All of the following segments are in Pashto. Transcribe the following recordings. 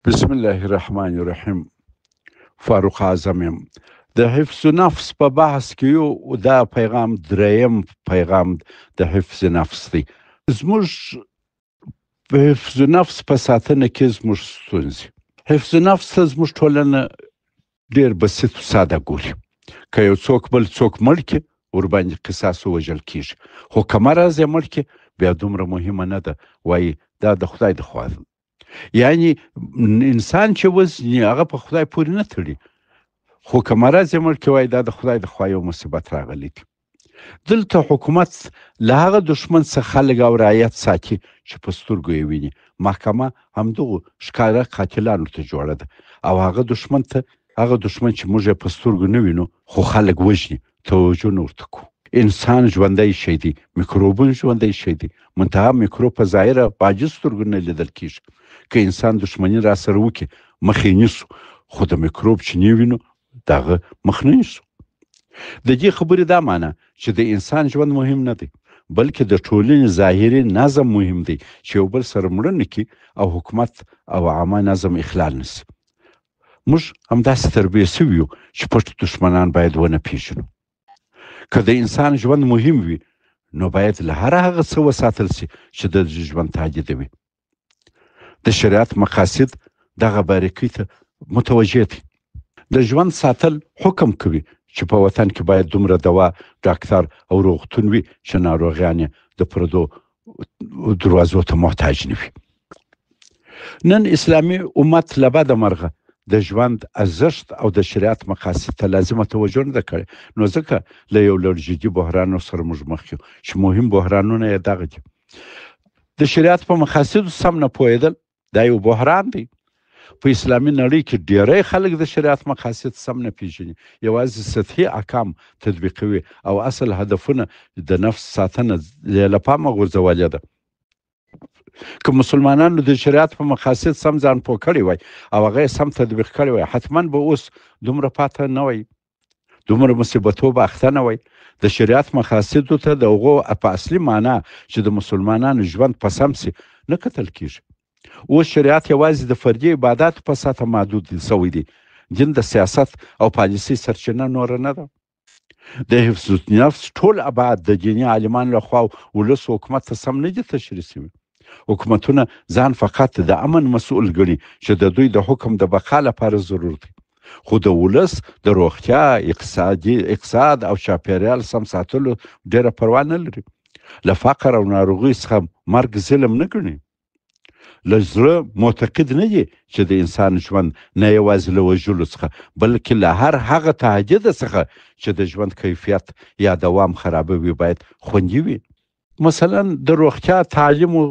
بسم الله الرحمن الرحیم. فاروق اعظم یم. د حفظ نفس په بحث کې یو دا پیغام دریم پیغام د حفظ نفس دی. زموږ په حفظ نفس په ساتنه کې زموږ ستونزې حفظ نفس ته زموږ ټولنه ډېر بسیط و ساده ګوري. که یو څوک بل څوک مړ کړي ورباندې قصاص ووژل کېږي، خو که مرض یې مړ کړي بیا دومره مهمه نه ده، وایي دا د خدای د خوا ده. یعنی انسان چې وزني هغه په خدای پورې نه تړي، خو که مرض یې مړ کړي وایي دا د خدای د خوا یو مصیبت راغلی دی. دلته حکومت له هغه دښمن څخه خلک او رعیت ساتي چې په سترګو یې ویني. محکمه همدغو ښکاره قاتلانو ته جوړه ده، او هغه دښمن چې موږ یې په سترګو نه وینو خو خلک وژني توجه نه ورته کوو. انسان ژوندی شی دی، میکروبونه ژوندی شی دی، منتها میکروب په ظاهره په عاجز سترګو نه لیدل کېږي. که انسان دښمني را سره وکړي مخ یې نیسو، خو د میکروب چې نه وینو د هغه مخ نه نیسو. د دې خبرې دا معنی چې د انسان ژوند مهم نه دی، بلکې د ټولنې ظاهري نظم مهم دی چې یو بل سره مړه نه کړي او حکومت او عامه نظم اخلال نه سي. موږ همداسې تربیه سوي یو چې پټ دښمنان باید ونه پېژنو. که د انسان ژوند مهم وي نو باید له هر هغه څه وساتل سي چې د ژوند تهدیدوي. د شریعت مقاصد دغه باریکۍ ته متوجه دي. د ژوند ساتل حکم کوي چې په وطن کې باید دومره دوا، ډاکټر او روغتون وي چې ناروغیان یې د پردو دروازو ته محتاج نه وي. نن اسلامي امت له بده مرغه د ژوند ارزښت او د شریعت مقاصد ته لازمه توجه نه ده کړې، نو ځکه له یو لړ جدي بحرانو سره موږ مخ یو چې مهم بحرانونه یې دغه دي. د شریعت په مقاصدو سم نه پوهېدل دا یو بحران دی. په اسلامي نړۍ کې ډیری خلک د شریعت مقاصد سم نه پیژني، یوازې سطحي احکام تطبیقوي او اصل هدفونه د نفس ساتنه له پامه غورځولې ده. که مسلمانانو د شریعت په مقاصد سم ځان پوه کړی وای او هغه یې سم تطبیق کړی وای، حتما به اوس دومره پاته نه وای، دومره مصیبتو به اخته نه وای. د شریعت مقاصدو ته د هغو په اصلي معنا چې د مسلمانانو ژوند په سم سي نه کتل کېږي. اوس شریعت یوازې د فردي عباداتو په سطحه محدود سوی دی. دین د سیاست او پالیسۍ سرچینه نوره نه ده. د حفظ نفس ټول ابعاد د دیني عالمانو لخوا ولس حکومت ته سم نه دي تشریح سوي. حکومتونه ځان فقط د امن مسؤل ګڼي چې د دوی د حکم د بقا لپاره ضرور دی، خو د ولس د روغتیا، اقتصاد او چاپیریال سم ساتلو ډیره پروا نه لري. له فقر او ناروغۍ څخه مرګ ظلم نه ګڼي. له زړه معتقد نه دي چې د انسان ژوند نه یوازې له وژلو څخه بلکې له هر هغه تهدید څخه چې د ژوند کیفیت یا دوام خرابوي باید خوندي وي. مثلا د روغتیا، تعلیم او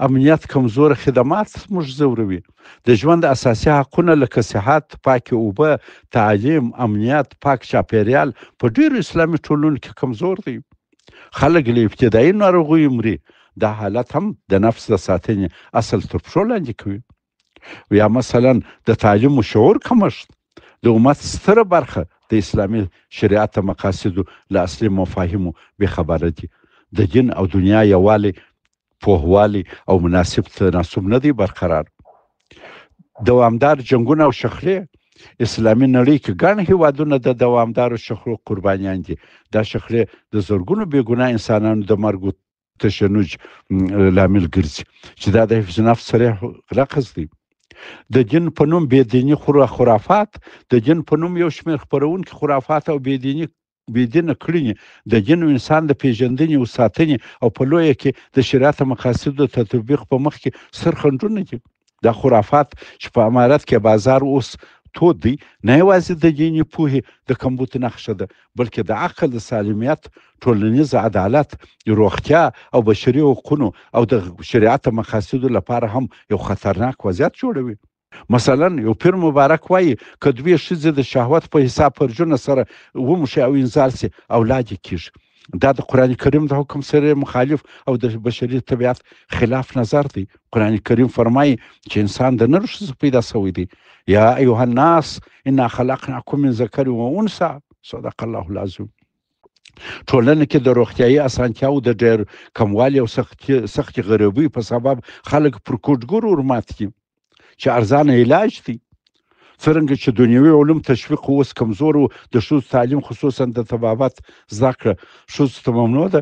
امنیت کمزور خدمات موږ ځوروي. د ژوند اساسي حقونه لکه صحت، پاکې اوبه، تعلیم، امنیت، پاک چاپیریال په ډیرو اسلامي ټولنو کې کمزور دی. خلک له ابتدایي ناروغیو مري. دا حالت هم د نفس د ساتنې اصل تر پښو لاندې کوي. یا مثلا د تعلیم او شعور کمښت. د امت ستره برخه د اسلامي شریعت مقاصدو له اصلي مفاهیمو بېخبره دي. د دین او دنیا یووالی، پوهوالی او مناسب تناسب نه دی برقرار. دوامدار جنګونه او شخړې. اسلامي نړۍ کې ګڼ هیوادونه د دوامدارو شخړو قربانیان دي. دا شخړې د زرګونو بېګناه انسانانو د مرګ تشنج لامل ګرځي چې دا د حفظ نفس صریح رقص دی. د دین په نوم بېدیني خرافات، د دین په نوم یو شمېر خپرونکي خرافات او بېدینه کړنې د دین او انسان د پیژندنې او ساتنې او په لویه کې د شریعت مقاصدو تطبیق په مخ کې ستر خنډونه دي. دا خرافات چې په امارت کې بازار اوس تود دی، نه یوازې د دیني پوهې د کمبود نښه ده، بلکې د عقل، د سالمیت، ټولنیز عدالت، روغتیا او بشري حقوقو او د شریعت مقاصدو لپاره هم یو خطرناک وضعیت جوړوي. مثلا یو پیر مبارک وایي که دوی ښځې د شهوت په حساب فرجونه سره وموښي او انزال سي اولاد یې کېږي. دا د قرآن کریم د حکم سره مخالف او د بشري طبیعت خلاف نظر دی. قرآن کریم فرمایي چې انسان د نر ښځو پیدا سوی دی. یا ایها الناس انا خلقناکم من ذکر و انثی، صدق الله العظیم. ټولنه کې د روغتیايي اسانتیاو د ډېر کموالي او سختې غریبۍ په سبب خلک پر کوټګورو ورمات دي. چې ارزانه علاج دی. څرنګه چې دنیوي علوم تشویق اوس کمزور و، د ښځو تعلیم خصوصا د طبابت زده کړه ښځو ته ممنوع ده،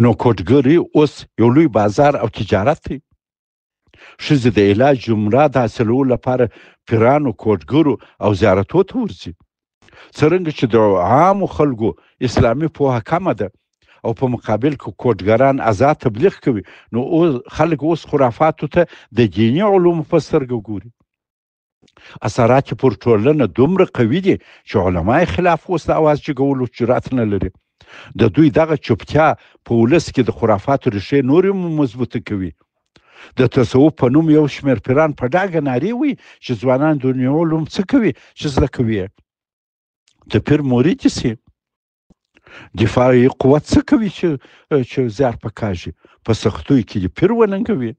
نو کوډګري اوس یو لوی بازار او تجارت دی. ښځې د علاج جمله د حاصلولو لپاره پیرانو، کوډګرو او زیارتو ته ورځي. څرنګه چې د عامو خلکو اسلامي پوهه کمه ده او په مقابل کې کوډګران آزاد تبلیغ کوي، نو خلک اوس خرافاتو ته د دیني علومو په سترګه ګوري. اثرات پر ټولنه دومره قوي دي چې علما خلاف اوس د اواز جګولو جرأت نه لري. د دوی دغه چوپتیا په ولس کې د خرافاتو ریښې نورې مضبوطه کوي. د تصوف په نوم یو شمېر پیران په ډاګه نارې وایي چې ځوانان دنیوي علوم څه کوي چې زده کوي یې. د پیر مرید سي دفاعي قوت څه کوي چې زیار پکاږي، په سختیو کې د پیر وننګوي.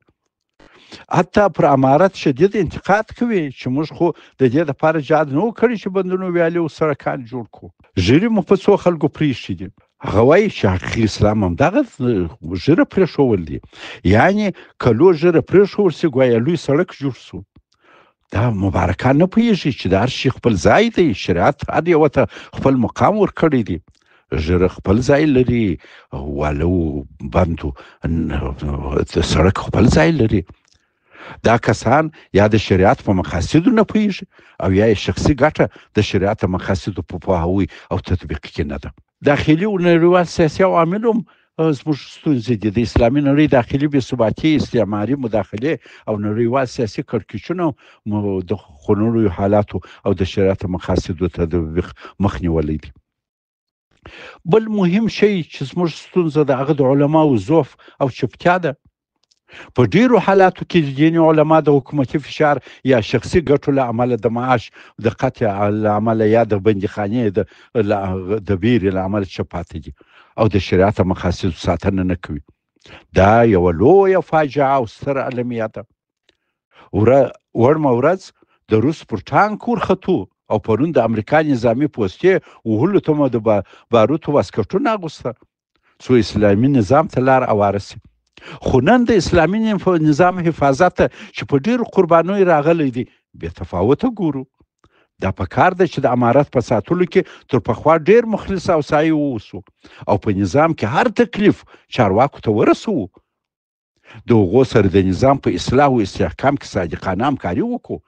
حتی پر امارت شدید انتقاد کوي چې موږ خو د دې دپاره جهاد نه و کړی چې بندونه ویالې او سړکان جوړ کړو. ږیرې مو په څو خلکو پرېښي دي. هغه وایي چې حقیقي اسلام همدغه ږیره پرېښول دي، یعنې که لو ږیره پرېښول سي ګویا لوی سړک جوړ سو. دا مبارکان نه پوهېږي چې د هر شي خپل ځای دی. شریعت هر یوه ته خپل مقام ورکړی دی. ږیره خپل ځای لري، والو بندو سړک خپل ځای لري. دا کسان یا د شریعت په مقاصدو نه پوهېږي او یا یې شخصي ګټه د شریعت مقاصدو په پوهاوي او تطبیق کې نه ده. داخلي او نړیوال سیاسي عوامل هم زموږ ستونزې دي. د اسلامي نړۍ داخلي بېثباتي، استعماري مداخلې او نړیوال سیاسي کړکېچونه د خونړیو حالاتو او د شریعت مقاصدو تطبیق مخ نیولی دي. بل مهم شی چې زموږ ستونزه د هغه د علماو ضعف او چوپتیا ده. په ډیرو حالاتو کې دیني علما د حکومتي فشار یا شخصي ګټو له امله د معاش د قطع له امله یا د بندیخانې د بیرې له امله چپ پاتې دي او د شریعت مقاصدو ساتنه نه کوي. دا یوه لویه فاجعه او ستره المیه ده. وړمه ورځ د روس پر ټانک ورختو او پرون د امریکا نظامي پوستې وهلو ته مو د باروتو واسکټونه اغوسته څو اسلامي نظام ته لار اواره سي. خو نن د اسلامي نظام حفاظت ته چې په ډېرو قربانیو راغلی دی بې تفاوته ګورو. دا پکار ده چې د امارت په ساتلو کې تر پخوا ډېر مخلص او سعی واوسو او په نظام کې هر تکلیف چارواکو ته ورسوو. د هغو سره د نظام په اصلاح او استحکام کې صادقانه همکاري وکړو.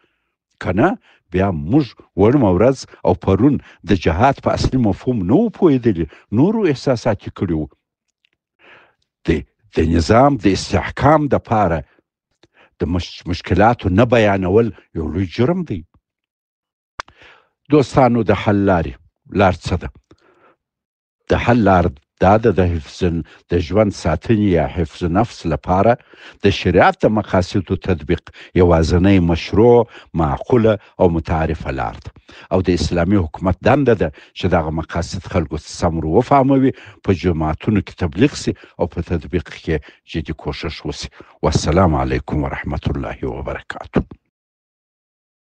که نه بیا موږ وړمه ورځ او پرون د جهاد په اصلي مفهوم نه وو پوهېدلي، نورو احساساتي کړي وو. د نظام د استحکام دپاره د مشکلاتو نه بیانول یو لوی جرم دی. دوستانو، د حل لار څه ده؟ د حل لار دا د حفظ د ژوند ساتنې یا حفظ نفس لپاره د شریعت د مقاصدو تطبیق یوازینی مشروع، معقوله او متعارفه لار ده او د اسلامي حکومت دنده ده چې دغه مقاصد خلکو سم وفهموي، په جماعتونو کې تبلیغ سي او په تطبیق کې جدي کوشش وسي. والسلام علیکم ورحمة الله وبرکاته.